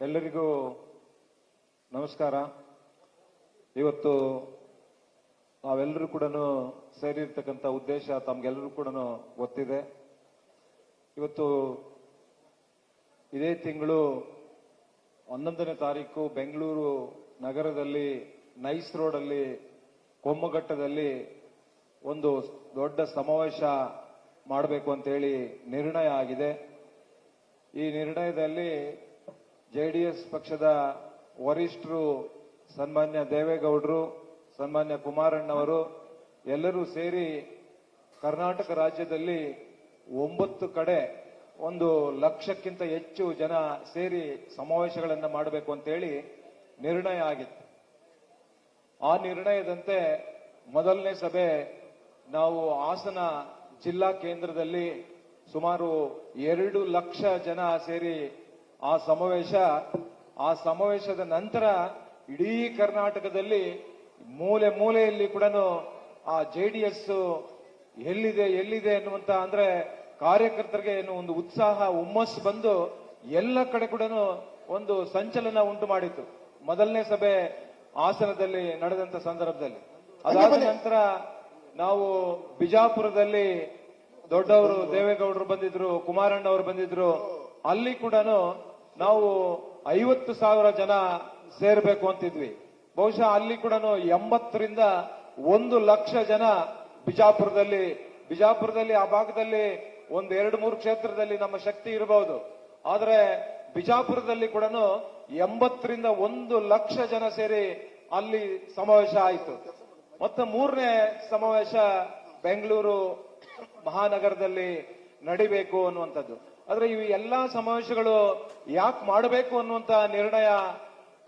ಎಲ್ಲರಿಗೂ ನಮಸ್ಕಾರ. ಇವತ್ತು ನಾವೆಲ್ಲರೂ ಕೂಡ ಸೇರಿರ್ತಕ್ಕಂಥ ಉದ್ದೇಶ ತಮ್ಗೆಲ್ಲರೂ ಕೂಡ ಗೊತ್ತಿದೆ. ಇವತ್ತು ಇದೇ ತಿಂಗಳು 11ನೇ ತಾರೀಕು ಬೆಂಗಳೂರು ನಗರದಲ್ಲಿ ನೈಸ್ ರೋಡಲ್ಲಿ ಕೊಮ್ಮಘಟ್ಟದಲ್ಲಿ ಒಂದು ದೊಡ್ಡ ಸಮಾವೇಶ ಮಾಡಬೇಕು ಅಂತೇಳಿ ನಿರ್ಣಯ ಆಗಿದೆ. ಈ ನಿರ್ಣಯದಲ್ಲಿ ಜೆಡಿಎಸ್ ಪಕ್ಷದ ವರಿಷ್ಠರು ಸನ್ಮಾನ್ಯ ದೇವೇಗೌಡರು, ಸನ್ಮಾನ್ಯ ಕುಮಾರಣ್ಣವರು ಎಲ್ಲರೂ ಸೇರಿ ಕರ್ನಾಟಕ ರಾಜ್ಯದಲ್ಲಿ 9 ಕಡೆ 1 ಲಕ್ಷಕ್ಕಿಂತ ಹೆಚ್ಚು ಜನ ಸೇರಿ ಸಮಾವೇಶಗಳನ್ನು ಮಾಡಬೇಕು ಅಂತೇಳಿ ನಿರ್ಣಯ ಆಗಿತ್ತು. ಆ ನಿರ್ಣಯದಂತೆ ಮೊದಲನೇ ಸಭೆ ನಾವು ಹಾಸನ ಜಿಲ್ಲಾ ಕೇಂದ್ರದಲ್ಲಿ ಸುಮಾರು 2 ಲಕ್ಷ ಜನ ಸೇರಿ ಆ ಸಮಾವೇಶದ ನಂತರ ಇಡೀ ಕರ್ನಾಟಕದಲ್ಲಿ ಮೂಲೆ ಮೂಲೆಯಲ್ಲಿ ಕೂಡ ಆ ಜೆಡಿಎಸ್ ಎಲ್ಲಿದೆ ಅನ್ನುವಂತ ಅಂದ್ರೆ ಕಾರ್ಯಕರ್ತರಿಗೆ ಒಂದು ಉತ್ಸಾಹ ಹುಮ್ಮಸ್ಸು ಬಂದು ಎಲ್ಲ ಕಡೆ ಕೂಡ ಒಂದು ಸಂಚಲನ ಉಂಟು ಮಾಡಿತ್ತು. ಮೊದಲನೇ ಸಭೆ ಹಾಸನದಲ್ಲಿ ನಡೆದಂತ ಸಂದರ್ಭದಲ್ಲಿ. ಅದಾದ ನಂತರ ನಾವು ಬಿಜಾಪುರದಲ್ಲಿ ದೊಡ್ಡವರು ದೇವೇಗೌಡರು ಬಂದಿದ್ರು, ಕುಮಾರಣ್ಣವರು ಬಂದಿದ್ರು. ಅಲ್ಲಿ ಕೂಡ ನಾವು 50,000 ಜನ ಸೇರ್ಬೇಕು ಅಂತಿದ್ವಿ. ಬಹುಶಃ ಅಲ್ಲಿ ಕೂಡ 80 ರಿಂದ 1 ಲಕ್ಷ ಜನ ಬಿಜಾಪುರದಲ್ಲಿ ಆ ಭಾಗದಲ್ಲಿ 1-2-3 ಕ್ಷೇತ್ರದಲ್ಲಿ ನಮ್ಮ ಶಕ್ತಿ ಇರಬಹುದು. ಆದ್ರೆ ಬಿಜಾಪುರದಲ್ಲಿ ಕೂಡ 80 ರಿಂದ 1 ಲಕ್ಷ ಜನ ಸೇರಿ ಅಲ್ಲಿ ಸಮಾವೇಶ ಆಯಿತು. ಮತ್ತೆ 3ನೇ ಸಮಾವೇಶ ಬೆಂಗಳೂರು ಮಹಾನಗರದಲ್ಲಿ ನಡಿಬೇಕು ಅನ್ನುವಂಥದ್ದು. ಆದ್ರೆ ಇವು ಎಲ್ಲಾ ಸಮಾವೇಶಗಳು ಯಾಕೆ ಮಾಡಬೇಕು ಅನ್ನುವಂತ ನಿರ್ಣಯ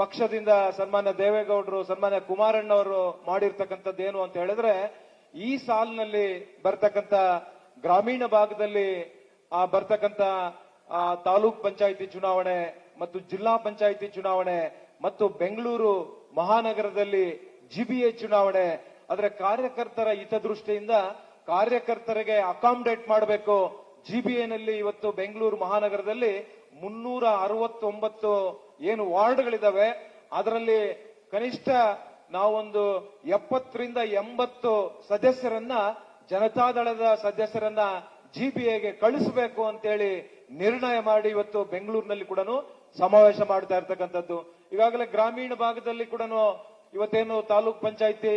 ಪಕ್ಷದಿಂದ ಸನ್ಮಾನ್ಯ ದೇವೇಗೌಡರು, ಸನ್ಮಾನ್ಯ ಕುಮಾರಣ್ಣವರು ಮಾಡಿರ್ತಕ್ಕಂಥದ್ದು ಏನು ಅಂತ ಹೇಳಿದ್ರೆ, ಈ ಸಾಲಿನಲ್ಲಿ ಬರ್ತಕ್ಕಂಥ ಗ್ರಾಮೀಣ ಭಾಗದಲ್ಲಿ ಬರ್ತಕ್ಕಂಥ ತಾಲೂಕ್ ಪಂಚಾಯಿತಿ ಚುನಾವಣೆ ಮತ್ತು ಜಿಲ್ಲಾ ಪಂಚಾಯಿತಿ ಚುನಾವಣೆ ಮತ್ತು ಬೆಂಗಳೂರು ಮಹಾನಗರದಲ್ಲಿ ಜಿಬಿಎ ಚುನಾವಣೆ. ಆದ್ರೆ ಕಾರ್ಯಕರ್ತರ ಹಿತದೃಷ್ಟಿಯಿಂದ ಕಾರ್ಯಕರ್ತರಿಗೆ ಅಕಾಮಡೇಟ್ ಮಾಡಬೇಕು. ಜಿಬಿಎನಲ್ಲಿ ಇವತ್ತು ಬೆಂಗಳೂರು ಮಹಾನಗರದಲ್ಲಿ 369 ಏನು ವಾರ್ಡ್ಗಳಿದಾವೆ, ಅದರಲ್ಲಿ ಕನಿಷ್ಠ ನಾವೊಂದು 70 ರಿಂದ 80 ಸದಸ್ಯರನ್ನ ಜನತಾದಳದ ಸದಸ್ಯರನ್ನ ಜಿಬಿಎಗೆ ಕಳಿಸಬೇಕು ಅಂತೇಳಿ ನಿರ್ಣಯ ಮಾಡಿ ಇವತ್ತು ಬೆಂಗಳೂರಿನಲ್ಲಿ ಕೂಡ ಸಮಾವೇಶ ಮಾಡ್ತಾ ಇರ್ತಕ್ಕಂಥದ್ದು. ಈಗಾಗಲೇ ಗ್ರಾಮೀಣ ಭಾಗದಲ್ಲಿ ಕೂಡ ಇವತ್ತೇನು ತಾಲೂಕ್ ಪಂಚಾಯಿತಿ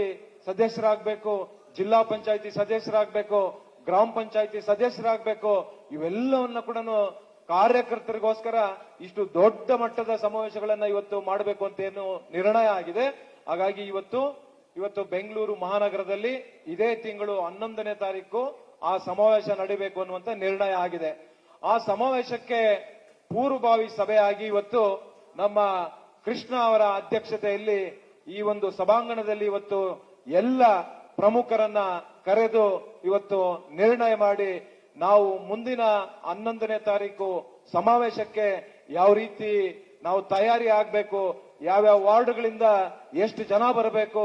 ಸದಸ್ಯರಾಗಬೇಕು, ಜಿಲ್ಲಾ ಪಂಚಾಯಿತಿ ಸದಸ್ಯರಾಗಬೇಕು, ಗ್ರಾಮ ಪಂಚಾಯಿತಿ ಸದಸ್ಯರಾಗಬೇಕು, ಇವೆಲ್ಲವನ್ನ ಕೂಡ ಕಾರ್ಯಕರ್ತರಿಗೋಸ್ಕರ ಇಷ್ಟು ದೊಡ್ಡ ಮಟ್ಟದ ಸಮಾವೇಶಗಳನ್ನ ಇವತ್ತು ಮಾಡಬೇಕು ಅಂತ ಏನು ನಿರ್ಣಯ ಆಗಿದೆ. ಹಾಗಾಗಿ ಇವತ್ತು ಬೆಂಗಳೂರು ಮಹಾನಗರದಲ್ಲಿ ಇದೇ ತಿಂಗಳು 11ನೇ ತಾರೀಕು ಆ ಸಮಾವೇಶ ನಡೀಬೇಕು ಅನ್ನುವಂತ ನಿರ್ಣಯ ಆಗಿದೆ. ಆ ಸಮಾವೇಶಕ್ಕೆ ಪೂರ್ವಭಾವಿ ಸಭೆಯಾಗಿ ಇವತ್ತು ನಮ್ಮ ಕೃಷ್ಣ ಅವರ ಅಧ್ಯಕ್ಷತೆಯಲ್ಲಿ ಈ ಒಂದು ಸಭಾಂಗಣದಲ್ಲಿ ಇವತ್ತು ಎಲ್ಲ ಪ್ರಮುಖರನ್ನ ಕರೆದು ಇವತ್ತು ನಿರ್ಣಯ ಮಾಡಿ ನಾವು ಮುಂದಿನ 11ನೇ ತಾರೀಕು ಸಮಾವೇಶಕ್ಕೆ ಯಾವ ರೀತಿ ನಾವು ತಯಾರಿ ಆಗಬೇಕು, ಯಾವ್ಯಾವ ವಾರ್ಡ್ಗಳಿಂದ ಎಷ್ಟು ಜನ ಬರಬೇಕು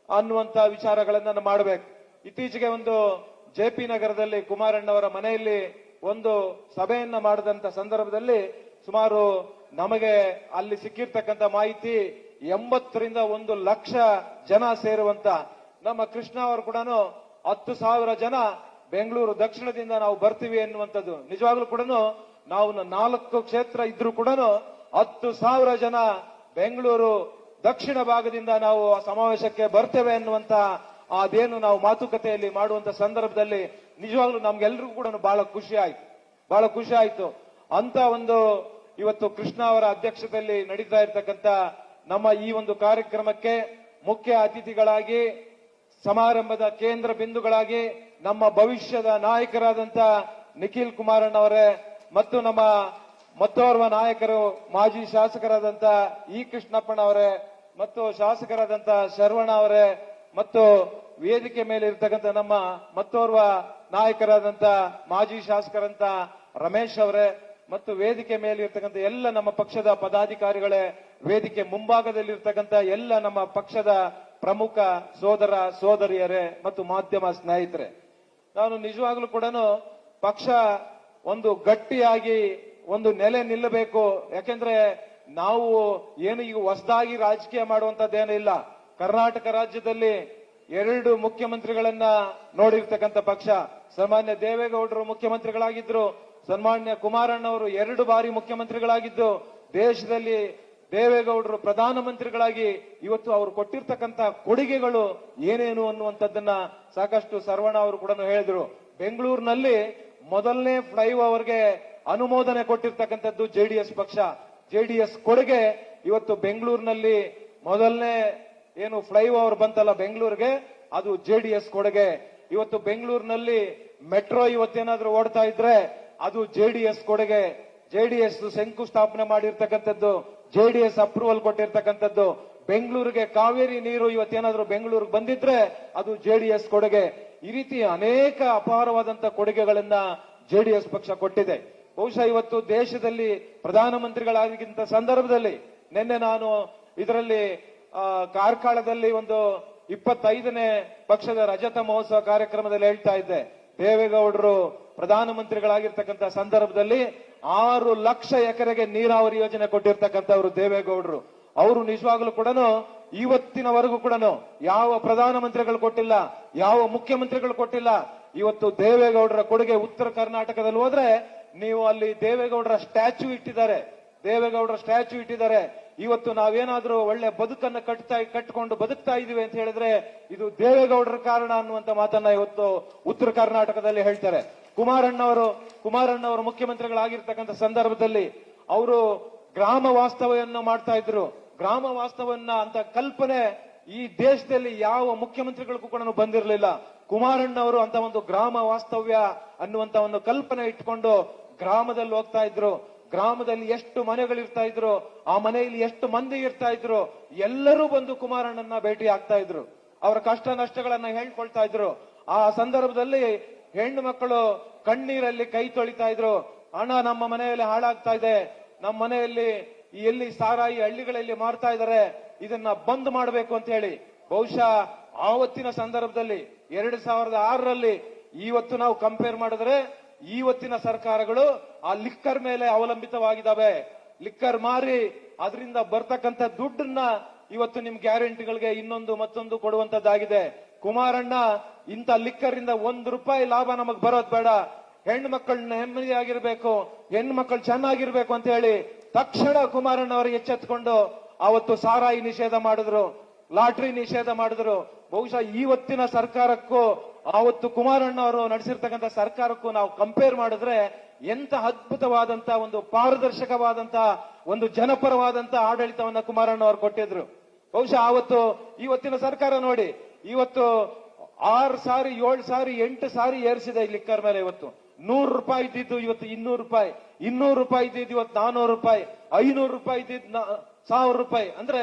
ಅನ್ನುವಂತ ವಿಚಾರಗಳನ್ನ ಮಾಡಬೇಕು. ಇತ್ತೀಚೆಗೆ ಒಂದು ಜೆಪಿ ನಗರದಲ್ಲಿ ಕುಮಾರಣ್ಣವರ ಮನೆಯಲ್ಲಿ ಒಂದು ಸಭೆಯನ್ನ ಮಾಡಿದಂತ ಸಂದರ್ಭದಲ್ಲಿ ಸುಮಾರು ನಮಗೆ ಅಲ್ಲಿ ಸಿಕ್ಕಿರ್ತಕ್ಕಂಥ ಮಾಹಿತಿ 80 ರಿಂದ 1 ಲಕ್ಷ ಜನ ಸೇರುವಂತ ನಮ್ಮ ಕೃಷ್ಣ ಅವರು ಕೂಡ 10,000 ಜನ ಬೆಂಗಳೂರು ದಕ್ಷಿಣದಿಂದ ನಾವು ಬರ್ತೀವಿ ಎನ್ನುವಂಥದ್ದು. ನಿಜವಾಗ್ಲೂ ಕೂಡ ನಾವು 4 ಕ್ಷೇತ್ರ ಇದ್ರೂ ಕೂಡ 10,000 ಜನ ಬೆಂಗಳೂರು ದಕ್ಷಿಣ ಭಾಗದಿಂದ ನಾವು ಸಮಾವೇಶಕ್ಕೆ ಬರ್ತೇವೆ ಎನ್ನುವಂತ ಅದೇನು ನಾವು ಮಾತುಕತೆಯಲ್ಲಿ ಮಾಡುವಂತ ಸಂದರ್ಭದಲ್ಲಿ ನಿಜವಾಗ್ಲೂ ನಮ್ಗೆಲ್ರಿಗೂ ಕೂಡ ಬಹಳ ಖುಷಿ ಆಯ್ತು. ಅಂತ ಒಂದು ಇವತ್ತು ಕೃಷ್ಣ ಅವರ ಅಧ್ಯಕ್ಷತೆಯಲ್ಲಿ ನಡೀತಾ ಇರ್ತಕ್ಕಂಥ ನಮ್ಮ ಈ ಒಂದು ಕಾರ್ಯಕ್ರಮಕ್ಕೆ ಮುಖ್ಯ ಅತಿಥಿಗಳಾಗಿ, ಸಮಾರಂಭದ ಕೇಂದ್ರ ಬಿಂದುಗಳಾಗಿ ನಮ್ಮ ಭವಿಷ್ಯದ ನಾಯಕರಾದಂತ ನಿಖಿಲ್ ಕುಮಾರಣ್ಣವರೇ ಮತ್ತು ನಮ್ಮ ಮತ್ತೋರ್ವ ನಾಯಕರು ಮಾಜಿ ಶಾಸಕರಾದಂತ ಇ ಕೃಷ್ಣಪ್ಪನವರೇ ಮತ್ತು ಶಾಸಕರಾದಂತ ಶರವಣ ಅವರೇ ಮತ್ತು ವೇದಿಕೆ ಮೇಲೆ ಇರ್ತಕ್ಕಂಥ ನಮ್ಮ ಮತ್ತೋರ್ವ ನಾಯಕರಾದಂತ ಮಾಜಿ ಶಾಸಕರಂತ ರಮೇಶ್ ಅವರೇ ಮತ್ತು ವೇದಿಕೆ ಮೇಲೆ ಇರ್ತಕ್ಕಂಥ ಎಲ್ಲ ನಮ್ಮ ಪಕ್ಷದ ಪದಾಧಿಕಾರಿಗಳೇ, ವೇದಿಕೆ ಮುಂಭಾಗದಲ್ಲಿರ್ತಕ್ಕಂಥ ಎಲ್ಲ ನಮ್ಮ ಪಕ್ಷದ ಪ್ರಮುಖ ಸೋದರ ಸೋದರಿಯರೇ ಮತ್ತು ಮಾಧ್ಯಮ ಸ್ನೇಹಿತರೆ, ನಾನು ನಿಜವಾಗ್ಲೂ ಕೂಡ ಪಕ್ಷ ಒಂದು ಗಟ್ಟಿಯಾಗಿ ಒಂದು ನೆಲೆ ನಿಲ್ಲಬೇಕು. ಯಾಕೆಂದ್ರೆ ನಾವು ಏನು ಈಗ ಹೊಸದಾಗಿ ರಾಜಕೀಯ ಮಾಡುವಂತದ್ದೇನಿಲ್ಲ. ಕರ್ನಾಟಕ ರಾಜ್ಯದಲ್ಲಿ 2 ಮುಖ್ಯಮಂತ್ರಿಗಳನ್ನ ನೋಡಿರ್ತಕ್ಕಂಥ ಪಕ್ಷ. ಸನ್ಮಾನ್ಯ ದೇವೇಗೌಡರು ಮುಖ್ಯಮಂತ್ರಿಗಳಾಗಿದ್ರು, ಸನ್ಮಾನ್ಯ ಕುಮಾರಣ್ಣವರು 2 ಬಾರಿ ಮುಖ್ಯಮಂತ್ರಿಗಳಾಗಿದ್ದು, ದೇಶದಲ್ಲಿ ದೇವೇಗೌಡರು ಪ್ರಧಾನಮಂತ್ರಿಗಳಾಗಿ ಇವತ್ತು ಅವರು ಕೊಟ್ಟಿರ್ತಕ್ಕಂಥ ಕೊಡುಗೆಗಳು ಏನೇನು ಅನ್ನುವಂಥದ್ದನ್ನ ಸಾಕಷ್ಟು ಸರ್ವಣ ಅವರು ಕೂಡ ಹೇಳಿದ್ರು. ಬೆಂಗಳೂರಿನಲ್ಲಿ ಮೊದಲನೇ ಫ್ಲೈಓವರ್ಗೆ ಅನುಮೋದನೆ ಕೊಟ್ಟಿರ್ತಕ್ಕಂಥದ್ದು ಜೆಡಿಎಸ್ ಪಕ್ಷ. ಜೆಡಿಎಸ್ ಕೊಡುಗೆ ಇವತ್ತು ಬೆಂಗಳೂರಿನಲ್ಲಿ ಮೊದಲನೇ ಏನು ಫ್ಲೈಓವರ್ ಬಂತಲ್ಲ ಬೆಂಗಳೂರಿಗೆ, ಅದು ಜೆಡಿಎಸ್ ಕೊಡುಗೆ. ಇವತ್ತು ಬೆಂಗಳೂರಿನಲ್ಲಿ ಮೆಟ್ರೋ ಇವತ್ತೇನಾದ್ರೂ ಓಡ್ತಾ ಇದ್ರೆ ಅದು ಜೆಡಿಎಸ್ ಕೊಡುಗೆ. ಜೆಡಿಎಸ್ ಶಂಕುಸ್ಥಾಪನೆ ಮಾಡಿರ್ತಕ್ಕಂಥದ್ದು, ಜೆಡಿಎಸ್ ಅಪ್ರೂವಲ್ ಕೊಟ್ಟಿರ್ತಕ್ಕಂಥದ್ದು. ಬೆಂಗಳೂರಿಗೆ ಕಾವೇರಿ ನೀರು ಇವತ್ತೇನಾದ್ರೂ ಬೆಂಗಳೂರಿಗೆ ಬಂದಿದ್ರೆ ಅದು ಜೆಡಿಎಸ್ ಕೊಡುಗೆ. ಈ ರೀತಿ ಅನೇಕ ಅಪಾರವಾದಂತ ಕೊಡುಗೆಗಳನ್ನ ಜೆಡಿಎಸ್ ಪಕ್ಷ ಕೊಟ್ಟಿದೆ. ಬಹುಶಃ ಇವತ್ತು ದೇಶದಲ್ಲಿ ಪ್ರಧಾನಮಂತ್ರಿಗಳಾಗಿದ್ದ ಸಂದರ್ಭದಲ್ಲಿ ನಿನ್ನೆ ನಾನು ಇದರಲ್ಲಿ ಕಾರ್ಕಳದಲ್ಲಿ ಒಂದು 25ನೇ ಪಕ್ಷದ ರಜತ ಮಹೋತ್ಸವ ಕಾರ್ಯಕ್ರಮದಲ್ಲಿ ಹೇಳ್ತಾ ಇದ್ದೆ, ದೇವೇಗೌಡರು ಪ್ರಧಾನಮಂತ್ರಿಗಳಾಗಿರ್ತಕ್ಕಂಥ ಸಂದರ್ಭದಲ್ಲಿ 6 ಲಕ್ಷ ಎಕರೆಗೆ ನೀರಾವರಿ ಯೋಜನೆ ಕೊಟ್ಟಿರ್ತಕ್ಕಂಥವ್ರು ದೇವೇಗೌಡರು. ಅವರು ನಿಜವಾಗ್ಲೂ ಕೂಡ ಇವತ್ತಿನವರೆಗೂ ಕೂಡ ಯಾವ ಪ್ರಧಾನಮಂತ್ರಿಗಳು ಕೊಟ್ಟಿಲ್ಲ, ಯಾವ ಮುಖ್ಯಮಂತ್ರಿಗಳು ಕೊಟ್ಟಿಲ್ಲ. ಇವತ್ತು ದೇವೇಗೌಡರ ಕೊಡುಗೆ ಉತ್ತರ ಕರ್ನಾಟಕದಲ್ಲಿ ಹೋದ್ರೆ ನೀವು ಅಲ್ಲಿ ದೇವೇಗೌಡರ ಸ್ಟ್ಯಾಚ್ಯೂ ಇಟ್ಟಿದ್ದಾರೆ, ದೇವೇಗೌಡರ ಸ್ಟ್ಯಾಚ್ಯೂ ಇಟ್ಟಿದ್ದಾರೆ. ಇವತ್ತು ನಾವೇನಾದ್ರೂ ಒಳ್ಳೆ ಬದುಕನ್ನು ಕಟ್ಟಿಕೊಂಡು ಬದುಕ್ತಾ ಇದೀವಿ ಅಂತ ಹೇಳಿದ್ರೆ ಇದು ದೇವೇಗೌಡರ ಕಾರಣ ಅನ್ನುವಂತ ಮಾತನ್ನ ಇವತ್ತು ಉತ್ತರ ಕರ್ನಾಟಕದಲ್ಲಿ ಹೇಳ್ತಾರೆ. ಕುಮಾರಣ್ಣವರು ಮುಖ್ಯಮಂತ್ರಿಗಳಾಗಿರ್ತಕ್ಕಂಥ ಸಂದರ್ಭದಲ್ಲಿ ಅವರು ಗ್ರಾಮ ವಾಸ್ತವ್ಯವನ್ನು ಮಾಡ್ತಾ ಇದ್ರು. ಗ್ರಾಮ ವಾಸ್ತವನ್ನ ಅಂತ ಕಲ್ಪನೆ ಈ ದೇಶದಲ್ಲಿ ಯಾವ ಮುಖ್ಯಮಂತ್ರಿಗಳಿಗೂ ಕೂಡ ಬಂದಿರಲಿಲ್ಲ. ಕುಮಾರಣ್ಣವರು ಅಂತ ಒಂದು ಗ್ರಾಮ ವಾಸ್ತವ್ಯ ಅನ್ನುವಂತ ಒಂದು ಕಲ್ಪನೆ ಇಟ್ಕೊಂಡು ಗ್ರಾಮದಲ್ಲಿ ಹೋಗ್ತಾ ಇದ್ರು. ಗ್ರಾಮದಲ್ಲಿ ಎಷ್ಟು ಮನೆಗಳಿರ್ತಾ ಇದ್ರು, ಆ ಮನೆಯಲ್ಲಿ ಎಷ್ಟು ಮಂದಿ ಇರ್ತಾ ಇದ್ರು, ಎಲ್ಲರೂ ಬಂದು ಕುಮಾರಣ್ಣನ ಭೇಟಿ ಆಗ್ತಾ ಇದ್ರು. ಅವರ ಕಷ್ಟ ನಷ್ಟಗಳನ್ನ ಹೇಳ್ಕೊಳ್ತಾ ಇದ್ರು. ಆ ಸಂದರ್ಭದಲ್ಲಿ ಹೆಣ್ಣು ಮಕ್ಕಳು ಕಣ್ಣೀರಲ್ಲಿ ಕೈ ತೊಳಿತಾ ಇದ್ರು. ಹಣ ನಮ್ಮ ಮನೆಯಲ್ಲಿ ಹಾಳಾಗ್ತಾ ಇದೆ, ನಮ್ಮ ಮನೆಯಲ್ಲಿ ಎಲ್ಲಿ ಸಾರಾಯಿ ಹಳ್ಳಿಗಳಲ್ಲಿ ಮಾರ್ತಾ ಇದ್ದಾರೆ, ಇದನ್ನ ಬಂದ್ ಮಾಡಬೇಕು ಅಂತ ಹೇಳಿ. ಬಹುಶಃ ಆವತ್ತಿನ ಸಂದರ್ಭದಲ್ಲಿ 2006ರಲ್ಲಿ ಇವತ್ತು ನಾವು ಕಂಪೇರ್ ಮಾಡಿದ್ರೆ ಇವತ್ತಿನ ಸರ್ಕಾರಗಳು ಆ ಲಿಕ್ಕರ್ ಮೇಲೆ ಅವಲಂಬಿತವಾಗಿದ್ದಾವೆ. ಲಿಕ್ಕರ್ ಮಾರಿ ಅದರಿಂದ ಬರ್ತಕ್ಕಂಥ ದುಡ್ಡನ್ನ ಇವತ್ತು ನಿಮ್ ಗ್ಯಾರಂಟಿಗಳಿಗೆ ಇನ್ನೊಂದು ಮತ್ತೊಂದು ಕೊಡುವಂತದ್ದಾಗಿದೆ. ಕುಮಾರಣ್ಣ ಇಂಥ ಲಿಕ್ಕರ್ ಇಂದ ₹1 ಲಾಭ ನಮಗ್ ಬರೋದ್ ಬೇಡ, ಹೆಣ್ಣು ಮಕ್ಕಳು ನೆಮ್ಮದಿಯಾಗಿರ್ಬೇಕು, ಹೆಣ್ಣು ಮಕ್ಕಳು ಚೆನ್ನಾಗಿರ್ಬೇಕು ಅಂತ ಹೇಳಿ ತಕ್ಷಣ ಕುಮಾರಣ್ಣ ಅವರಿಗೆ ಎಚ್ಚೆತ್ಕೊಂಡು ಅವತ್ತು ಸಾರಾಯಿ ನಿಷೇಧ ಮಾಡಿದ್ರು, ಲಾಟ್ರಿ ನಿಷೇಧ ಮಾಡಿದ್ರು. ಬಹುಶಃ ಇವತ್ತಿನ ಸರ್ಕಾರಕ್ಕೂ ಆವತ್ತು ಕುಮಾರಣ್ಣ ಅವರು ನಡೆಸಿರ್ತಕ್ಕಂಥ ಸರ್ಕಾರಕ್ಕೂ ನಾವು ಕಂಪೇರ್ ಮಾಡಿದ್ರೆ ಎಂತ ಅದ್ಭುತವಾದಂತ ಒಂದು ಪಾರದರ್ಶಕವಾದಂತ ಒಂದು ಜನಪರವಾದಂತ ಆಡಳಿತವನ್ನ ಕುಮಾರಣ್ಣ ಅವರು ಕೊಟ್ಟಿದ್ರು. ಬಹುಶಃ ಇವತ್ತಿನ ಸರ್ಕಾರ ನೋಡಿ, ಇವತ್ತು 6 ಸಾರಿ 7 ಸಾರಿ 8 ಸಾರಿ ಏರಿಸಿದೆ ಈ ಲಿಕ್ಕರ್ ಮೇಲೆ. ಇವತ್ತು ₹100 ಇದ್ದಿದ್ದು ಇವತ್ತು ₹200, ₹200 ಇದ್ದಿದ್ದು ಇವತ್ತು ₹400, ₹500 ಇದ್ದಿದ್ದು ₹1000. ಅಂದ್ರೆ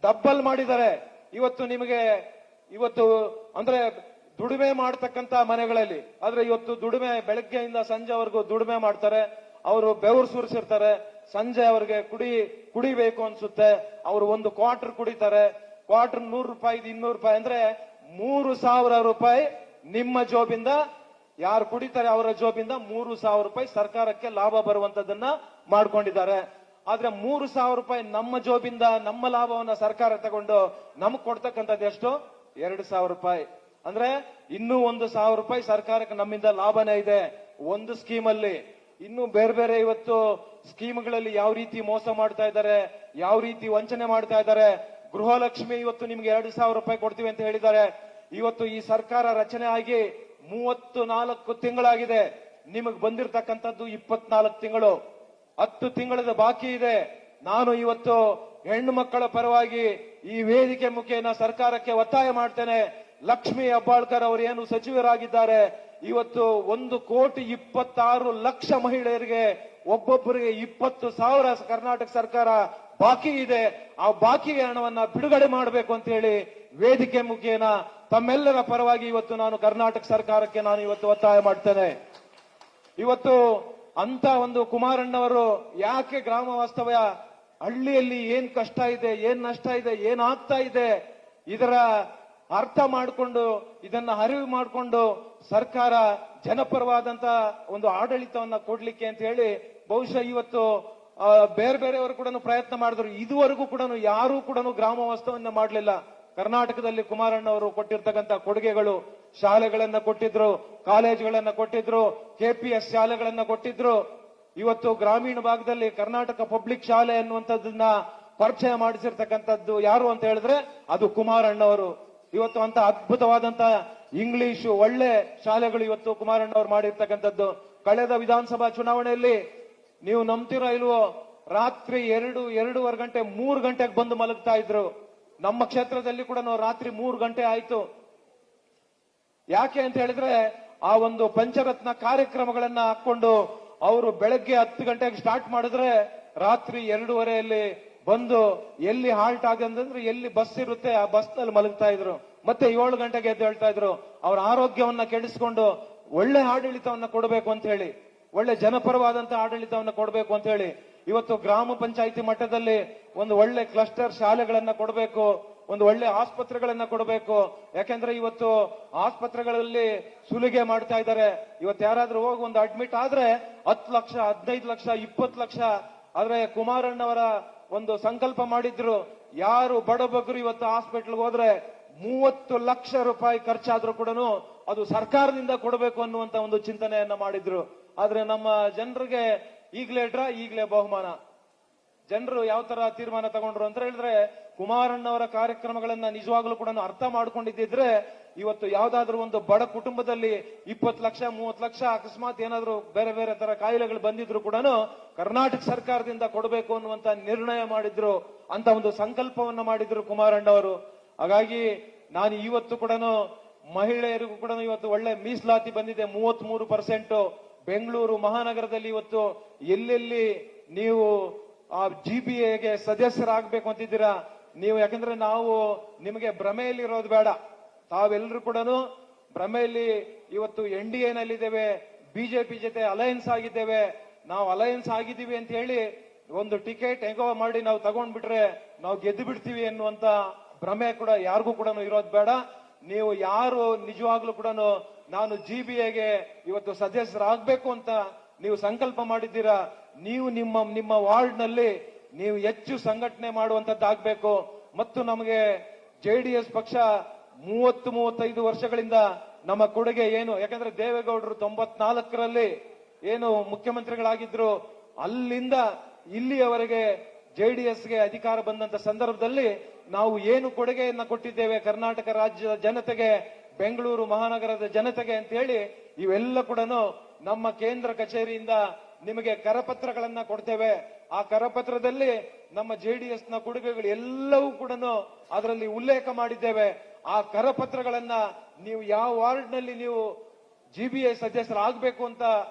ಡಬ್ಬಲ್ ಮಾಡಿದ್ದಾರೆ. ಇವತ್ತು ನಿಮಗೆ ಅಂದ್ರೆ ದುಡಿಮೆ ಮಾಡ್ತಕ್ಕಂತ ಮನೆಗಳಲ್ಲಿ ಆದ್ರೆ ಇವತ್ತು ದುಡಿಮೆ ಬೆಳಗ್ಗೆಯಿಂದ ಸಂಜೆವರೆಗೂ ದುಡಿಮೆ ಮಾಡ್ತಾರೆ, ಅವರು ಬೆವರು ಸುರಿಸಿರ್ತಾರೆ, ಸಂಜೆ ಅವ್ರಿಗೆ ಕುಡಿಬೇಕು ಅನ್ಸುತ್ತೆ, ಅವರು ಒಂದು ಕ್ವಾರ್ಟರ್ ಕುಡಿತಾರೆ, ಕ್ವಾರ್ಟರ್ ₹100, ₹200 ಅಂದ್ರೆ ₹3000 ನಿಮ್ಮ ಜೋಬಿಂದ, ಯಾರು ಕುಡಿತಾರೆ ಅವರ ಜೋಬಿಂದ ₹3000 ಸರ್ಕಾರಕ್ಕೆ ಲಾಭ ಬರುವಂತದನ್ನ ಮಾಡ್ಕೊಂಡಿದ್ದಾರೆ. ಆದ್ರೆ ₹3000 ನಮ್ಮ ಜೋಬಿಂದ ನಮ್ಮ ಲಾಭವನ್ನ ಸರ್ಕಾರ ತಗೊಂಡು ನಮಗ್ ಕೊಡ್ತಕ್ಕಂಥದ್ದು ಎಷ್ಟು? ₹2000. ಅಂದ್ರೆ ಇನ್ನೂ ₹1000 ಸರ್ಕಾರಕ್ಕೆ ನಮ್ಮಿಂದ ಲಾಭನೇ ಇದೆ ಒಂದು ಸ್ಕೀಮಲ್ಲಿ. ಇನ್ನು ಬೇರೆ ಬೇರೆ ಇವತ್ತು ಸ್ಕೀಮ್ಗಳಲ್ಲಿ ಯಾವ ರೀತಿ ಮೋಸ ಮಾಡ್ತಾ ಇದ್ದಾರೆ, ಯಾವ ರೀತಿ ವಂಚನೆ ಮಾಡ್ತಾ ಇದ್ದಾರೆ. ಗೃಹಲಕ್ಷ್ಮಿ ಇವತ್ತು ನಿಮ್ಗೆ ₹2000 ಕೊಡ್ತೀವಿ ಅಂತ ಹೇಳಿದ್ದಾರೆ. ಇವತ್ತು ಈ ಸರ್ಕಾರ ರಚನೆ ಆಗಿ 34 ತಿಂಗಳಾಗಿದೆ, ನಿಮಗ್ ಬಂದಿರತಕ್ಕಂಥದ್ದು 24 ತಿಂಗಳು, 10 ತಿಂಗಳದ ಬಾಕಿ ಇದೆ. ನಾನು ಇವತ್ತು ಹೆಣ್ಣು ಮಕ್ಕಳ ಪರವಾಗಿ ಈ ವೇದಿಕೆ ಮುಖೇನ ಸರ್ಕಾರಕ್ಕೆ ಒತ್ತಾಯ ಮಾಡ್ತೇನೆ. ಲಕ್ಷ್ಮೀ ಹೆಬ್ಬಾಳ್ಕರ್ ಅವರು ಏನು ಸಚಿವರಾಗಿದ್ದಾರೆ, ಇವತ್ತು 1,26,00,000 ಮಹಿಳೆಯರಿಗೆ ಒಬ್ಬೊಬ್ಬರಿಗೆ 20,000 ಕರ್ನಾಟಕ ಸರ್ಕಾರ ಬಾಕಿ ಇದೆ. ಆ ಬಾಕಿ ಹಣವನ್ನ ಬಿಡುಗಡೆ ಮಾಡಬೇಕು ಅಂತ ಹೇಳಿ ವೇದಿಕೆ ಮುಖೇನ ತಮ್ಮೆಲ್ಲರ ಪರವಾಗಿ ಇವತ್ತು ನಾನು ಕರ್ನಾಟಕ ಸರ್ಕಾರಕ್ಕೆ ನಾನು ಇವತ್ತು ಒತ್ತಾಯ ಮಾಡ್ತೇನೆ. ಇವತ್ತು ಅಂತ ಒಂದು ಕುಮಾರಣ್ಣವರು ಯಾಕೆ ಗ್ರಾಮ ವಾಸ್ತವ್ಯ, ಹಳ್ಳಿಯಲ್ಲಿ ಏನ್ ಕಷ್ಟ ಇದೆ, ಏನ್ ನಷ್ಟ ಇದೆ, ಏನ್ ಆಗ್ತಾ ಇದೆ, ಇದರ ಅರ್ಥ ಮಾಡಿಕೊಂಡು ಇದನ್ನ ಅರಿವು ಮಾಡಿಕೊಂಡು ಸರ್ಕಾರ ಜನಪರವಾದಂತ ಒಂದು ಆಡಳಿತವನ್ನ ಕೊಡ್ಲಿಕ್ಕೆ ಅಂತ ಹೇಳಿ ಬಹುಶಃ ಇವತ್ತು ಬೇರೆ ಬೇರೆಯವರು ಕೂಡ ಪ್ರಯತ್ನ ಮಾಡಿದ್ರು. ಇದುವರೆಗೂ ಕೂಡ ಯಾರೂ ಕೂಡ ಗ್ರಾಮ ವಾಸ್ತವನ್ನ ಮಾಡಲಿಲ್ಲ. ಕರ್ನಾಟಕದಲ್ಲಿ ಕುಮಾರಣ್ಣ ಅವರು ಕೊಟ್ಟಿರ್ತಕ್ಕಂಥ ಕೊಡುಗೆಗಳು, ಶಾಲೆಗಳನ್ನ ಕೊಟ್ಟಿದ್ರು, ಕಾಲೇಜುಗಳನ್ನ ಕೊಟ್ಟಿದ್ರು, ಕೆಪಿಎಸ್ ಶಾಲೆಗಳನ್ನ ಕೊಟ್ಟಿದ್ರು. ಇವತ್ತು ಗ್ರಾಮೀಣ ಭಾಗದಲ್ಲಿ ಕರ್ನಾಟಕ ಪಬ್ಲಿಕ್ ಶಾಲೆ ಅನ್ನುವಂಥದ್ದನ್ನ ಪರಿಚಯ ಮಾಡಿಸಿರ್ತಕ್ಕಂಥದ್ದು ಯಾರು ಅಂತ ಹೇಳಿದ್ರೆ ಅದು ಕುಮಾರಣ್ಣವರು. ಇವತ್ತು ಅಂತ ಅದ್ಭುತವಾದಂತ ಇಂಗ್ಲಿಷ್ ಒಳ್ಳೆ ಶಾಲೆಗಳು ಇವತ್ತು ಕುಮಾರಣ್ಣವರು ಮಾಡಿರ್ತಕ್ಕಂಥದ್ದು. ಕಳೆದ ವಿಧಾನಸಭಾ ಚುನಾವಣೆಯಲ್ಲಿ ನೀವು ನಂಬ್ತಿರೋ ಇಲ್ವೋ, ರಾತ್ರಿ 2-2:30 ಗಂಟೆ 3 ಗಂಟೆಗೆ ಬಂದು ಮಲಗ್ತಾ ಇದ್ರು. ನಮ್ಮ ಕ್ಷೇತ್ರದಲ್ಲಿ ಕೂಡ ರಾತ್ರಿ 3 ಗಂಟೆ ಆಯ್ತು. ಯಾಕೆ ಅಂತ ಹೇಳಿದ್ರೆ ಆ ಒಂದು ಪಂಚರತ್ನ ಕಾರ್ಯಕ್ರಮಗಳನ್ನ ಹಾಕೊಂಡು ಅವರು ಬೆಳಗ್ಗೆ 10 ಗಂಟೆಗೆ ಸ್ಟಾರ್ಟ್ ಮಾಡಿದ್ರೆ ರಾತ್ರಿ 2:30 ಬಂದು ಎಲ್ಲಿ ಹಾಲ್ಟ್ ಆಗಂದ್ರೆ ಎಲ್ಲಿ ಬಸ್ ಇರುತ್ತೆ ಆ ಬಸ್ ನಲ್ಲಿ ಮಲಗ್ತಾ ಇದ್ರು. ಮತ್ತೆ 7 ಗಂಟೆಗೆ ಎದ್ದು ಹೇಳ್ತಾ ಇದ್ರು ಅವರ ಆರೋಗ್ಯವನ್ನ ಕೆಡಿಸಿಕೊಂಡು ಒಳ್ಳೆ ಆಡಳಿತವನ್ನ ಕೊಡಬೇಕು ಅಂತ ಹೇಳಿ, ಒಳ್ಳೆ ಜನಪರವಾದಂತಹ ಆಡಳಿತವನ್ನ ಕೊಡಬೇಕು ಅಂತ ಹೇಳಿ ಇವತ್ತು ಗ್ರಾಮ ಪಂಚಾಯಿತಿ ಮಟ್ಟದಲ್ಲಿ ಒಂದು ಒಳ್ಳೆ ಕ್ಲಸ್ಟರ್ ಶಾಲೆಗಳನ್ನ ಕೊಡಬೇಕು, ಒಂದು ಒಳ್ಳೆ ಆಸ್ಪತ್ರೆಗಳನ್ನ ಕೊಡಬೇಕು. ಯಾಕೆಂದ್ರೆ ಇವತ್ತು ಆಸ್ಪತ್ರೆಗಳಲ್ಲಿ ಸುಲಿಗೆ ಮಾಡ್ತಾ ಇದ್ದಾರೆ. ಇವತ್ತು ಯಾರಾದ್ರೂ ಹೋಗಿ ಒಂದು ಅಡ್ಮಿಟ್ ಆದ್ರೆ 10 ಲಕ್ಷ, 15 ಲಕ್ಷ, 20 ಲಕ್ಷ. ಆದ್ರೆ ಕುಮಾರಣ್ಣವರ ಒಂದು ಸಂಕಲ್ಪ ಮಾಡಿದ್ರು, ಯಾರು ಬಡಬಗ್ರು ಇವತ್ತು ಹಾಸ್ಪಿಟಲ್ಗೆ ಹೋದ್ರೆ 30 ಲಕ್ಷ ರೂಪಾಯಿ ಖರ್ಚಾದ್ರೂ ಕೂಡ ಅದು ಸರ್ಕಾರದಿಂದ ಕೊಡಬೇಕು ಅನ್ನುವಂತ ಒಂದು ಚಿಂತನೆಯನ್ನ ಮಾಡಿದ್ರು. ಆದ್ರೆ ನಮ್ಮ ಜನರಿಗೆ ಈಗಲೇ ಬಹುಮಾನ. ಜನರು ಯಾವ ತರ ತೀರ್ಮಾನ ತಗೊಂಡ್ರು ಅಂತ ಹೇಳಿದ್ರೆ ಕುಮಾರಣ್ಣವರ ಕಾರ್ಯಕ್ರಮಗಳನ್ನ ನಿಜವಾಗ್ಲೂ ಕೂಡ ಅರ್ಥ ಮಾಡ್ಕೊಂಡಿದ್ದಿದ್ರೆ ಇವತ್ತು ಯಾವ್ದಾದ್ರು ಒಂದು ಬಡ ಕುಟುಂಬದಲ್ಲಿ 20 ಲಕ್ಷ 30 ಲಕ್ಷ ಅಕಸ್ಮಾತ್ ಏನಾದ್ರು ಬೇರೆ ಬೇರೆ ತರ ಕಾಯಿಲೆಗಳು ಬಂದಿದ್ರು ಕೂಡ ಕರ್ನಾಟಕ ಸರ್ಕಾರದಿಂದ ಕೊಡಬೇಕು ಅನ್ನುವಂತ ನಿರ್ಣಯ ಮಾಡಿದ್ರು, ಅಂತ ಒಂದು ಸಂಕಲ್ಪವನ್ನ ಮಾಡಿದ್ರು ಕುಮಾರಣ್ಣವರು. ಹಾಗಾಗಿ ನಾನು ಇವತ್ತು ಕೂಡ ಮಹಿಳೆಯರಿಗೂ ಕೂಡ ಇವತ್ತು ಒಳ್ಳೆ ಮೀಸಲಾತಿ ಬಂದಿದೆ, 33%. ಬೆಂಗಳೂರು ಮಹಾನಗರದಲ್ಲಿ ಇವತ್ತು ಎಲ್ಲೆಲ್ಲಿ ನೀವು ಆ GBAಗೆ ಸದಸ್ಯರಾಗಬೇಕು ಅಂತಿದ್ದೀರಾ ನೀವು, ಯಾಕಂದ್ರೆ ನಾವು ನಿಮಗೆ ಭ್ರಮೆಯಲ್ಲಿ ಇರೋದು ಬೇಡ. ತಾವೆಲ್ಲರೂ ಕೂಡ ಭ್ರಮೆಯಲ್ಲಿ ಇವತ್ತು NDA ನಲ್ಲಿದ್ದೇವೆ, ಬಿಜೆಪಿ ಜೊತೆ ಅಲಯನ್ಸ್ ಆಗಿದ್ದೇವೆ, ನಾವು ಅಲಯನ್ಸ್ ಆಗಿದ್ದೀವಿ ಅಂತ ಹೇಳಿ ಒಂದು ಟಿಕೆಟ್ ಹೆಂಗೋ ಮಾಡಿ ನಾವು ತಗೊಂಡ್ಬಿಟ್ರೆ ನಾವು ಗೆದ್ದು ಬಿಡ್ತೀವಿ ಅನ್ನುವಂತ ಭ್ರಮೆ ಕೂಡ ಯಾರಿಗೂ ಕೂಡ ಇರೋದು ಬೇಡ. ನೀವು ಯಾರು ನಿಜವಾಗ್ಲೂ ಕೂಡ ನಾನು GBAಗೆ ಇವತ್ತು ಸದಸ್ಯರಾಗಬೇಕು ಅಂತ ನೀವು ಸಂಕಲ್ಪ ಮಾಡಿದ್ದೀರಾ, ನೀವು ನಿಮ್ಮ ವಾರ್ಡ್ ನಲ್ಲಿ ನೀವು ಹೆಚ್ಚು ಸಂಘಟನೆ ಮಾಡುವಂತದ್ದಾಗಬೇಕು. ಮತ್ತು ನಮಗೆ JDS ಪಕ್ಷ 30-35 ವರ್ಷಗಳಿಂದ ನಮ್ಮ ಕೊಡುಗೆ ಏನು, ಯಾಕಂದ್ರೆ ದೇವೇಗೌಡರು 94ರಲ್ಲಿ ಏನು ಮುಖ್ಯಮಂತ್ರಿಗಳಾಗಿದ್ರು, ಅಲ್ಲಿಂದ ಇಲ್ಲಿಯವರೆಗೆ JDSಗೆ ಅಧಿಕಾರ ಬಂದಂತ ಸಂದರ್ಭದಲ್ಲಿ ನಾವು ಏನು ಕೊಡುಗೆಯನ್ನ ಕೊಟ್ಟಿದ್ದೇವೆ ಕರ್ನಾಟಕ ರಾಜ್ಯದ ಜನತೆಗೆ, ಬೆಂಗಳೂರು ಮಹಾನಗರದ ಜನತೆಗೆ ಅಂತ ಹೇಳಿ ಇವೆಲ್ಲ ಕೂಡ ನಮ್ಮ ಕೇಂದ್ರ ಕಚೇರಿಯಿಂದ ನಿಮಗೆ ಕರಪತ್ರಗಳನ್ನ ಕೊಡ್ತೇವೆ. ಆ ಕರಪತ್ರದಲ್ಲಿ ನಮ್ಮ JDSನ ಕೊಡುಗೆಗಳು ಎಲ್ಲವೂ ಕೂಡ ಅದರಲ್ಲಿ ಉಲ್ಲೇಖ ಮಾಡಿದ್ದೇವೆ. ಆ ಕರಪತ್ರಗಳನ್ನ ನೀವು ಯಾವ ವಾರ್ಡ್ ನಲ್ಲಿ ನೀವು GBA ಸದಸ್ಯರಾಗಬೇಕು ಅಂತ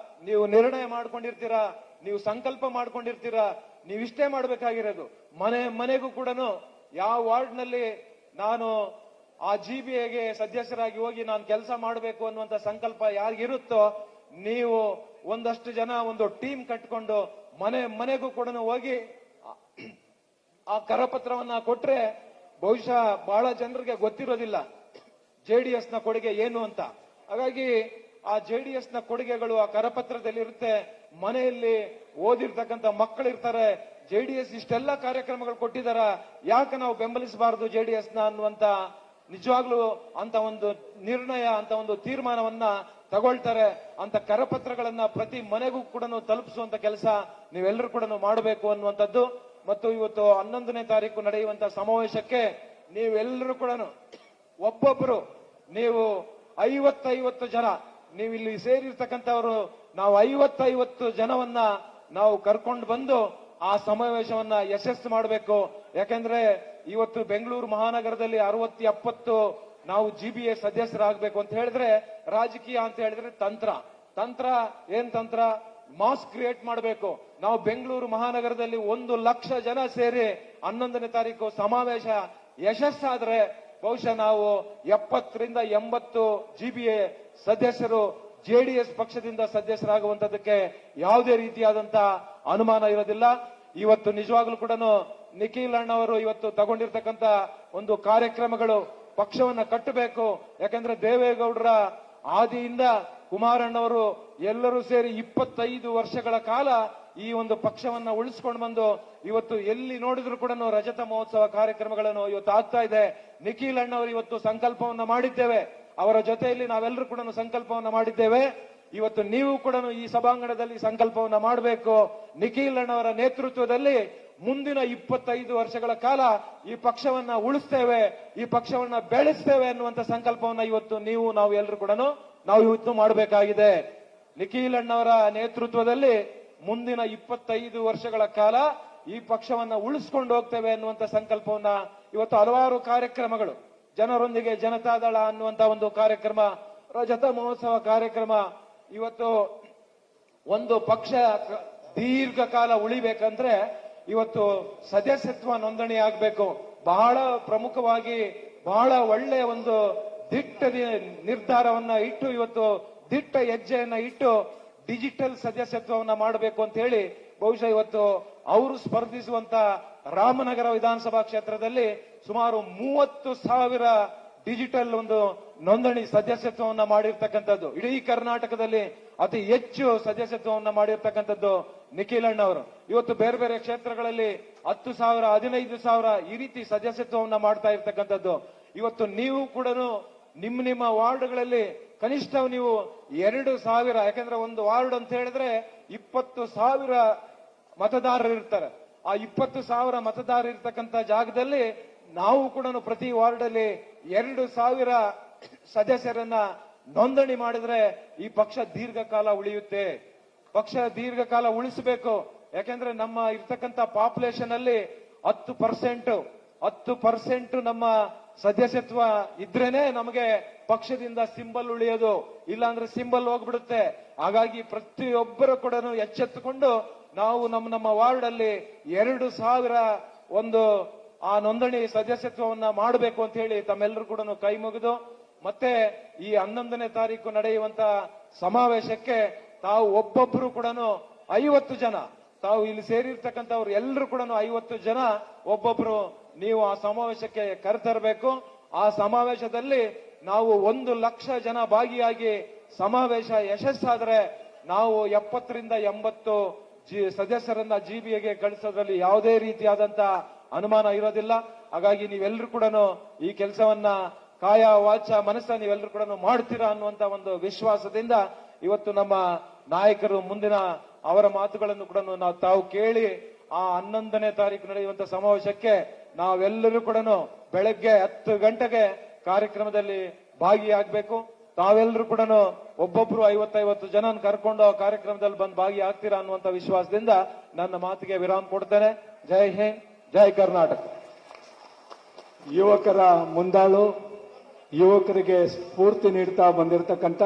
ನೀವು ನಿರ್ಣಯ ಮಾಡ್ಕೊಂಡಿರ್ತೀರಾ, ನೀವು ಸಂಕಲ್ಪ ಮಾಡ್ಕೊಂಡಿರ್ತೀರಾ, ನೀವಿಷ್ಟೇ ಮಾಡ್ಬೇಕಾಗಿರೋದು. ಮನೆಗೂ ಕೂಡ ಯಾವ ವಾರ್ಡ್ ನಲ್ಲಿ ನಾನು ಆ GBAಗೆ ಸದಸ್ಯರಾಗಿ ಹೋಗಿ ನಾನು ಕೆಲಸ ಮಾಡಬೇಕು ಅನ್ನುವಂತ ಸಂಕಲ್ಪ ಯಾರಿಗಿರುತ್ತೋ ನೀವು ಒಂದಷ್ಟು ಜನ ಒಂದು ಟೀಮ್ ಕಟ್ಕೊಂಡು ಮನೆಗೂ ಕೂಡ ಹೋಗಿ ಆ ಕರಪತ್ರವನ್ನ ಕೊಟ್ರೆ ಬಹುಶಃ ಬಹಳ ಜನರಿಗೆ ಗೊತ್ತಿರೋದಿಲ್ಲ JDSನ ಕೊಡುಗೆ ಏನು ಅಂತ. ಹಾಗಾಗಿ ಆ JDSನ ಕೊಡುಗೆಗಳು ಆ ಕರಪತ್ರದಲ್ಲಿ ಇರುತ್ತೆ. ಮನೆಯಲ್ಲಿ ಓದಿರ್ತಕ್ಕಂಥ ಮಕ್ಕಳಿರ್ತಾರೆ, JDS ಇಷ್ಟೆಲ್ಲ ಕಾರ್ಯಕ್ರಮಗಳು ಕೊಟ್ಟಿದಾರ, ಯಾಕೆ ನಾವು ಬೆಂಬಲಿಸಬಾರದು JDSನ ಅನ್ನುವಂತ ನಿಜವಾಗ್ಲೂ ಅಂತ ಒಂದು ನಿರ್ಣಯ, ಅಂತ ಒಂದು ತೀರ್ಮಾನವನ್ನ ತಗೊಳ್ತಾರೆ. ಅಂತ ಕರಪತ್ರಗಳನ್ನ ಪ್ರತಿ ಮನೆಗೂ ಕೂಡ ತಲುಪಿಸುವಂತ ಕೆಲಸ ನೀವೆಲ್ಲರೂ ಕೂಡ ಮಾಡಬೇಕು ಅನ್ನುವಂಥದ್ದು. ಮತ್ತು ಇವತ್ತು 11ನೇ ತಾರೀಕು ನಡೆಯುವಂತ ಸಮಾವೇಶಕ್ಕೆ ನೀವೆಲ್ಲರೂ ಕೂಡ ಒಬ್ಬೊಬ್ಬರು ನೀವು 50 ಜನ ನೀವು ಇಲ್ಲಿ ಸೇರಿರ್ತಕ್ಕಂಥವರು, ನಾವು 50 ಜನವನ್ನ ನಾವು ಕರ್ಕೊಂಡು ಬಂದು ಆ ಸಮಾವೇಶವನ್ನ ಯಶಸ್ಸು ಮಾಡಬೇಕು. ಯಾಕೆಂದ್ರೆ ಇವತ್ತು ಬೆಂಗಳೂರು ಮಹಾನಗರದಲ್ಲಿ 60-70 ನಾವು GBA ಸದಸ್ಯರಾಗಬೇಕು ಅಂತ ಹೇಳಿದ್ರೆ ರಾಜಕೀಯ ಅಂತ ಹೇಳಿದ್ರೆ ತಂತ್ರ ಏನ್ ತಂತ್ರ, ಮಾಸ್ ಕ್ರಿಯೇಟ್ ಮಾಡಬೇಕು. ನಾವು ಬೆಂಗಳೂರು ಮಹಾನಗರದಲ್ಲಿ 1 ಲಕ್ಷ ಜನ ಸೇರಿ 11ನೇ ತಾರೀಕು ಸಮಾವೇಶ ಯಶಸ್ಸಾದ್ರೆ ಬಹುಶಃ ನಾವು 70-80 GBA ಸದಸ್ಯರು JDS ಪಕ್ಷದಿಂದ ಸದಸ್ಯರಾಗುವಂತದಕ್ಕೆ ಯಾವುದೇ ರೀತಿಯಾದಂತ ಅನುಮಾನ ಇರೋದಿಲ್ಲ. ಇವತ್ತು ನಿಜವಾಗ್ಲೂ ಕೂಡ ನಿಖಿಲ್ ಅಣ್ಣವರು ಇವತ್ತು ತಗೊಂಡಿರ್ತಕ್ಕಂಥ ಒಂದು ಕಾರ್ಯಕ್ರಮಗಳು ಪಕ್ಷವನ್ನ ಕಟ್ಟಬೇಕು. ಯಾಕಂದ್ರೆ ದೇವೇಗೌಡರ ಆದಿಯಿಂದ ಕುಮಾರಣ್ಣವರು ಎಲ್ಲರೂ ಸೇರಿ 25 ವರ್ಷಗಳ ಕಾಲ ಈ ಒಂದು ಪಕ್ಷವನ್ನ ಉಳಿಸ್ಕೊಂಡು ಬಂದು ಇವತ್ತು ಎಲ್ಲಿ ನೋಡಿದ್ರು ಕೂಡ ರಜತ ಮಹೋತ್ಸವ ಕಾರ್ಯಕ್ರಮಗಳನ್ನು ಇವತ್ತು ಆಗ್ತಾ ಇದೆ. ನಿಖಿಲ್ ಅಣ್ಣವರು ಇವತ್ತು ಸಂಕಲ್ಪವನ್ನ ಮಾಡಿದ್ದೇವೆ, ಅವರ ಜೊತೆಯಲ್ಲಿ ನಾವೆಲ್ಲರೂ ಕೂಡ ಸಂಕಲ್ಪವನ್ನ ಮಾಡಿದ್ದೇವೆ. ಇವತ್ತು ನೀವು ಕೂಡ ಈ ಸಭಾಂಗಣದಲ್ಲಿ ಸಂಕಲ್ಪವನ್ನ ಮಾಡಬೇಕು. ನಿಖಿಲ್ ಅಣ್ಣವರ ನೇತೃತ್ವದಲ್ಲಿ ಮುಂದಿನ 25 ವರ್ಷಗಳ ಕಾಲ ಈ ಪಕ್ಷವನ್ನ ಉಳಿಸ್ತೇವೆ, ಈ ಪಕ್ಷವನ್ನ ಬೆಳೆಸ್ತೇವೆ ಅನ್ನುವಂತ ಸಂಕಲ್ಪವನ್ನ ಇವತ್ತು ನಾವು ಎಲ್ಲರೂ ಕೂಡ ನಾವು ಇವತ್ತು ಮಾಡಬೇಕಾಗಿದೆ. ನಿಖಿಲ್ ಅಣ್ಣವರ ನೇತೃತ್ವದಲ್ಲಿ ಮುಂದಿನ 25 ವರ್ಷಗಳ ಕಾಲ ಈ ಪಕ್ಷವನ್ನ ಉಳಿಸ್ಕೊಂಡು ಹೋಗ್ತೇವೆ ಅನ್ನುವಂತ ಸಂಕಲ್ಪವನ್ನ ಇವತ್ತು ಹಲವಾರು ಕಾರ್ಯಕ್ರಮಗಳು, ಜನರೊಂದಿಗೆ ಜನತಾದಳ ಅನ್ನುವಂತ ಒಂದು ಕಾರ್ಯಕ್ರಮ, ರಜತ ಮಹೋತ್ಸವ ಕಾರ್ಯಕ್ರಮ, ಇವತ್ತು ಒಂದು ಪಕ್ಷ ದೀರ್ಘಕಾಲ ಉಳಿಬೇಕಂದ್ರೆ ಇವತ್ತು ಸದಸ್ಯತ್ವ ನೋಂದಣಿ ಆಗಬೇಕು. ಬಹಳ ಪ್ರಮುಖವಾಗಿ ಬಹಳ ಒಳ್ಳೆಯ ಒಂದು ದಿಟ್ಟ ನಿರ್ಧಾರವನ್ನ ಇಟ್ಟು ಇವತ್ತು ದಿಟ್ಟ ಹೆಜ್ಜೆಯನ್ನ ಇಟ್ಟು ಡಿಜಿಟಲ್ ಸದಸ್ಯತ್ವವನ್ನ ಮಾಡಬೇಕು ಅಂತ ಹೇಳಿ ಬಹುಶಃ ಇವತ್ತು ಅವರು ಸ್ಪರ್ಧಿಸುವಂತ ರಾಮನಗರ ವಿಧಾನಸಭಾ ಕ್ಷೇತ್ರದಲ್ಲಿ ಸುಮಾರು 30,000 ಡಿಜಿಟಲ್ ಒಂದು ನೋಂದಣಿ ಸದಸ್ಯತ್ವವನ್ನ ಮಾಡಿರ್ತಕ್ಕಂಥದ್ದು. ಇಡೀ ಕರ್ನಾಟಕದಲ್ಲಿ ಅತಿ ಹೆಚ್ಚು ಸದಸ್ಯತ್ವವನ್ನ ಮಾಡಿರ್ತಕ್ಕಂಥದ್ದು ನಿಖಿಲ್ ಅಣ್ಣವರು. ಇವತ್ತು ಬೇರೆ ಬೇರೆ ಕ್ಷೇತ್ರಗಳಲ್ಲಿ 10,000, 15,000 ಈ ರೀತಿ ಸದಸ್ಯತ್ವವನ್ನ ಮಾಡ್ತಾ ಇರ್ತಕ್ಕಂಥದ್ದು. ಇವತ್ತು ನೀವು ಕೂಡ ನಿಮ್ಮ ವಾರ್ಡ್ಗಳಲ್ಲಿ ಕನಿಷ್ಠ ನೀವು 2,000, ಯಾಕಂದ್ರೆ ಒಂದು ವಾರ್ಡ್ ಅಂತ ಹೇಳಿದ್ರೆ 20,000 ಮತದಾರರು ಇರ್ತಾರೆ. ಆ 20,000 ಮತದಾರರು ಇರ್ತಕ್ಕಂಥ ಜಾಗದಲ್ಲಿ ನಾವು ಕೂಡ ಪ್ರತಿ ವಾರ್ಡ್ ಅಲ್ಲಿ 2,000 ಸದಸ್ಯರನ್ನ ನೋಂದಣಿ ಮಾಡಿದ್ರೆ ಈ ಪಕ್ಷ ದೀರ್ಘಕಾಲ ಉಳಿಯುತ್ತೆ. ಪಕ್ಷ ದೀರ್ಘಕಾಲ ಉಳಿಸಬೇಕು. ಯಾಕೆಂದ್ರೆ ನಮ್ಮ ಇರ್ತಕ್ಕಂಥ ಪಾಪ್ಯುಲೇಷನ್ ಅಲ್ಲಿ 10% ನಮ್ಮ ಸದಸ್ಯತ್ವ ಇದ್ರೇನೆ ನಮಗೆ ಪಕ್ಷದಿಂದ ಸಿಂಬಲ್ ಉಳಿಯೋದು, ಇಲ್ಲಾಂದ್ರೆ ಸಿಂಬಲ್ ಹೋಗ್ಬಿಡುತ್ತೆ. ಹಾಗಾಗಿ ಪ್ರತಿಯೊಬ್ಬರು ಕೂಡ ಎಚ್ಚೆತ್ತುಕೊಂಡು ನಾವು ನಮ್ಮ ವಾರ್ಡ್ ಅಲ್ಲಿ 2,000 ಒಂದು ಆ ನೋಂದಣಿ ಸದಸ್ಯತ್ವವನ್ನ ಮಾಡಬೇಕು ಅಂತ ಹೇಳಿ ತಮ್ಮೆಲ್ಲರೂ ಕೂಡ ಕೈ ಮುಗಿದು, ಮತ್ತೆ ಈ 11ನೇ ತಾರೀಕು ನಡೆಯುವಂತ ಸಮಾವೇಶಕ್ಕೆ ತಾವು ಒಬ್ಬೊಬ್ರು ಕೂಡ 50 ಜನ, ತಾವು ಇಲ್ಲಿ ಸೇರಿರ್ತಕ್ಕಂಥವ್ರು ಎಲ್ಲರೂ ಕೂಡ 50 ಜನ ಒಬ್ಬೊಬ್ರು ನೀವು ಆ ಸಮಾವೇಶಕ್ಕೆ ಕರೆತರಬೇಕು. ಆ ಸಮಾವೇಶದಲ್ಲಿ ನಾವು 1 ಲಕ್ಷ ಜನ ಭಾಗಿಯಾಗಿ ಸಮಾವೇಶ ಯಶಸ್ಸಾದ್ರೆ ನಾವು 70ರಿಂದ 80 ಸದಸ್ಯರನ್ನ ಜಿಬಿಗೆ ಕಳಿಸೋದ್ರಲ್ಲಿ ಯಾವುದೇ ರೀತಿಯಾದಂತ ಅನುಮಾನ ಇರೋದಿಲ್ಲ. ಹಾಗಾಗಿ ನೀವೆಲ್ಲರೂ ಕೂಡ ಈ ಕೆಲಸವನ್ನ ಕಾಯ ವಾಚ ಮನಸ್ಸ ನೀವೆಲ್ಲರೂ ಕೂಡ ಮಾಡ್ತೀರಾ ಅನ್ನುವಂತ ಒಂದು ವಿಶ್ವಾಸದಿಂದ ಇವತ್ತು ನಮ್ಮ ನಾಯಕರು ಮುಂದಿನ ಅವರ ಮಾತುಗಳನ್ನು ಕೂಡ ತಾವು ಕೇಳಿ ಆ 11ನೇ ತಾರೀಕು ನಡೆಯುವಂತ ಸಮಾವೇಶಕ್ಕೆ ನಾವೆಲ್ಲರೂ ಕೂಡ ಬೆಳಗ್ಗೆ 10 ಗಂಟೆಗೆ ಕಾರ್ಯಕ್ರಮದಲ್ಲಿ ಭಾಗಿಯಾಗಬೇಕು. ತಾವೆಲ್ಲರೂ ಕೂಡ ಒಬ್ಬೊಬ್ರು 50 ಜನ ಕರ್ಕೊಂಡು ಆ ಕಾರ್ಯಕ್ರಮದಲ್ಲಿ ಬಂದು ಭಾಗಿಯಾಗ್ತೀರಾ ಅನ್ನುವಂತ ವಿಶ್ವಾಸದಿಂದ ನನ್ನ ಮಾತಿಗೆ ವಿರಾಮ ಕೊಡ್ತೇನೆ. ಜೈ ಹಿಂದ್, ಜೈ ಕರ್ನಾಟಕ. ಯುವಕರ ಮುಂದಾಳು, ಯುವಕರಿಗೆ ಸ್ಫೂರ್ತಿ ನೀಡ್ತಾ ಬಂದಿರತಕ್ಕಂತ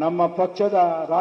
ನಮ್ಮ ಪಕ್ಷದ ರಾಜ್ಯ